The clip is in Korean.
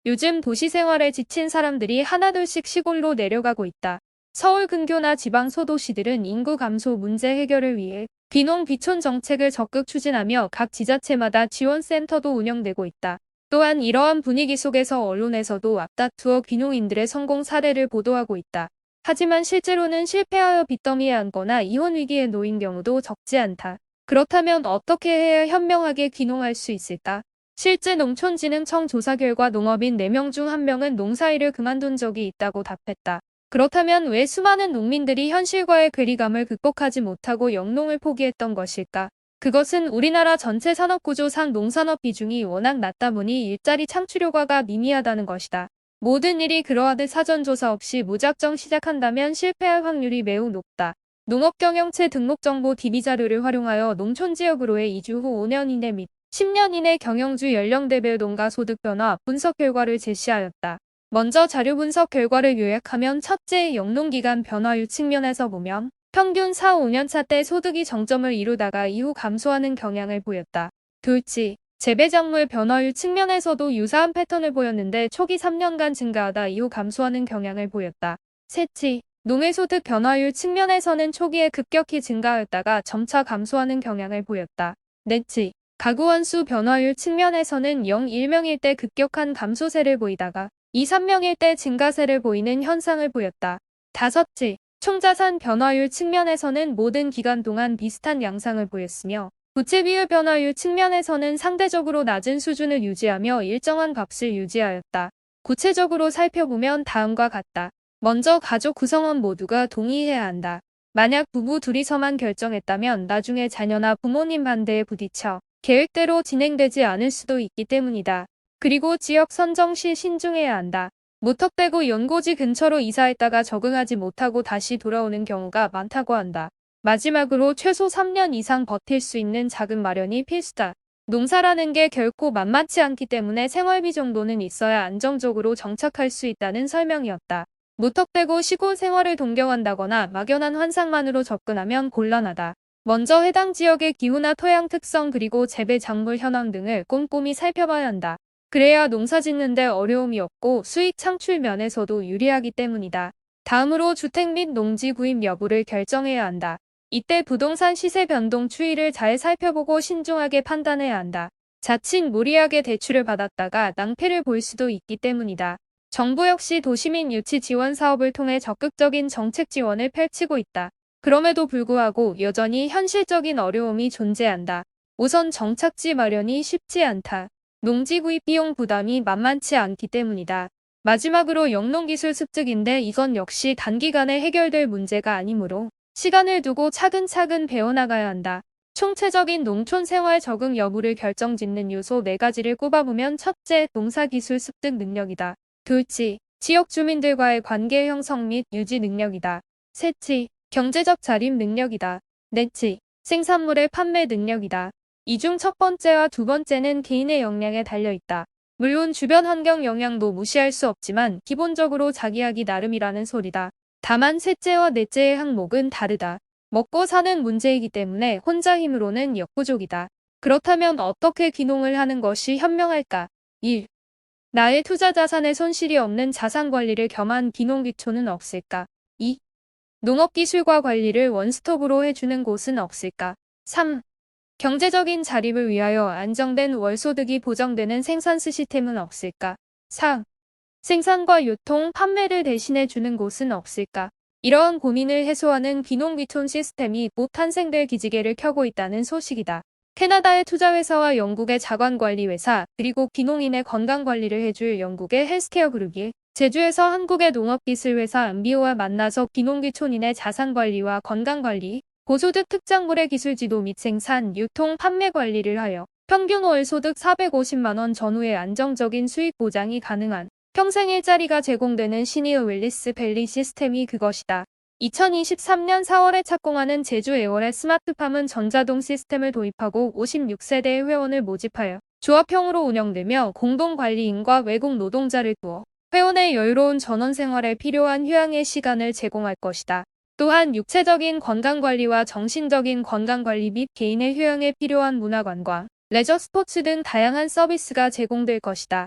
요즘 도시 생활에 지친 사람들이 하나둘씩 시골로 내려가고 있다. 서울 근교나 지방 소도시들은 인구 감소 문제 해결을 위해 귀농 귀촌 정책을 적극 추진하며 각 지자체마다 지원센터도 운영되고 있다. 또한 이러한 분위기 속에서 언론에서도 앞다투어 귀농인들의 성공 사례를 보도하고 있다. 하지만 실제로는 실패하여 빚더미에 앉거나 이혼 위기에 놓인 경우도 적지 않다. 그렇다면 어떻게 해야 현명하게 귀농할 수 있을까? 실제 농촌진흥청 조사 결과 농업인 4명 중 1명은 농사일을 그만둔 적이 있다고 답했다. 그렇다면 왜 수많은 농민들이 현실과의 괴리감을 극복하지 못하고 영농을 포기했던 것일까? 그것은 우리나라 전체 산업구조상 농산업 비중이 워낙 낮다 보니 일자리 창출 효과가 미미하다는 것이다. 모든 일이 그러하듯 사전조사 없이 무작정 시작한다면 실패할 확률이 매우 높다. 농업경영체 등록정보 DB 자료를 활용하여 농촌지역으로의 이주 후 5년 이내 및 10년 이내 경영주 연령대별 농가 소득 변화 분석 결과를 제시하였다. 먼저 자료 분석 결과를 요약하면 첫째, 영농기간 변화율 측면에서 보면 평균 4, 5년차 때 소득이 정점을 이루다가 이후 감소하는 경향을 보였다. 둘째, 재배작물 변화율 측면에서도 유사한 패턴을 보였는데 초기 3년간 증가하다 이후 감소하는 경향을 보였다. 셋째, 농해소득 변화율 측면에서는 초기에 급격히 증가하였다가 점차 감소하는 경향을 보였다. 넷째, 가구 원수 변화율 측면에서는 0, 1명일 때 급격한 감소세를 보이다가 2, 3명일 때 증가세를 보이는 현상을 보였다. 다섯째, 총자산 변화율 측면에서는 모든 기간 동안 비슷한 양상을 보였으며 부채 비율 변화율 측면에서는 상대적으로 낮은 수준을 유지하며 일정한 값을 유지하였다. 구체적으로 살펴보면 다음과 같다. 먼저 가족 구성원 모두가 동의해야 한다. 만약 부부 둘이서만 결정했다면 나중에 자녀나 부모님 반대에 부딪혀 계획대로 진행되지 않을 수도 있기 때문이다. 그리고 지역 선정 시 신중해야 한다. 무턱대고 연고지 근처로 이사했다가 적응하지 못하고 다시 돌아오는 경우가 많다고 한다. 마지막으로 최소 3년 이상 버틸 수 있는 자금 마련이 필수다. 농사라는 게 결코 만만치 않기 때문에 생활비 정도는 있어야 안정적으로 정착할 수 있다는 설명이었다. 무턱대고 시골 생활을 동경한다거나 막연한 환상만으로 접근하면 곤란하다. 먼저 해당 지역의 기후나 토양 특성 그리고 재배 작물 현황 등을 꼼꼼히 살펴봐야 한다. 그래야 농사 짓는데 어려움이 없고 수익 창출 면에서도 유리하기 때문이다. 다음으로 주택 및 농지 구입 여부를 결정해야 한다. 이때 부동산 시세 변동 추이를 잘 살펴보고 신중하게 판단해야 한다. 자칫 무리하게 대출을 받았다가 낭패를 볼 수도 있기 때문이다. 정부 역시 도시민 유치 지원 사업을 통해 적극적인 정책 지원을 펼치고 있다. 그럼에도 불구하고 여전히 현실적인 어려움이 존재한다. 우선 정착지 마련이 쉽지 않다. 농지 구입 비용 부담이 만만치 않기 때문이다. 마지막으로 영농기술 습득인데 이건 역시 단기간에 해결될 문제가 아니므로 시간을 두고 차근차근 배워나가야 한다. 총체적인 농촌 생활 적응 여부를 결정짓는 요소 4가지를 꼽아보면 첫째, 농사기술 습득 능력이다. 둘째, 지역 주민들과의 관계 형성 및 유지 능력이다. 셋째, 경제적 자립 능력이다. 넷째, 생산물의 판매 능력이다. 이 중 첫 번째와 두 번째는 개인의 역량에 달려있다. 물론 주변 환경 영향도 무시할 수 없지만 기본적으로 자기 하기 나름이라는 소리다. 다만 셋째와 넷째의 항목은 다르다. 먹고 사는 문제이기 때문에 혼자 힘으로는 역부족이다. 그렇다면 어떻게 귀농을 하는 것이 현명할까? 1. 나의 투자 자산에 손실이 없는 자산 관리를 겸한 귀농 귀촌은 없을까? 2. 농업기술과 관리를 원스톱으로 해주는 곳은 없을까? 3. 경제적인 자립을 위하여 안정된 월소득이 보장되는 생산 시스템은 없을까? 4. 생산과 유통, 판매를 대신해 주는 곳은 없을까? 이러한 고민을 해소하는 귀농귀촌 시스템이 곧 탄생될 기지개를 켜고 있다는 소식이다. 캐나다의 투자회사와 영국의 자관관리회사, 그리고 귀농인의 건강관리를 해줄 영국의 헬스케어 그룹이 제주에서 한국의 농업기술회사 안비오와 만나서 귀농귀촌인의 자산관리와 건강관리, 고소득 특작물의 기술지도 및 생산, 유통, 판매 관리를 하여 평균 월소득 450만원 전후의 안정적인 수익 보장이 가능한 평생 일자리가 제공되는 시니어 웰리스 밸리 시스템이 그것이다. 2023년 4월에 착공하는 제주 에어렛 스마트팜은 전자동 시스템을 도입하고 56세대의 회원을 모집하여 조합형으로 운영되며 공동관리인과 외국 노동자를 두어 회원의 여유로운 전원 생활에 필요한 휴양의 시간을 제공할 것이다. 또한 육체적인 건강관리와 정신적인 건강관리 및 개인의 휴양에 필요한 문화관광, 레저 스포츠 등 다양한 서비스가 제공될 것이다.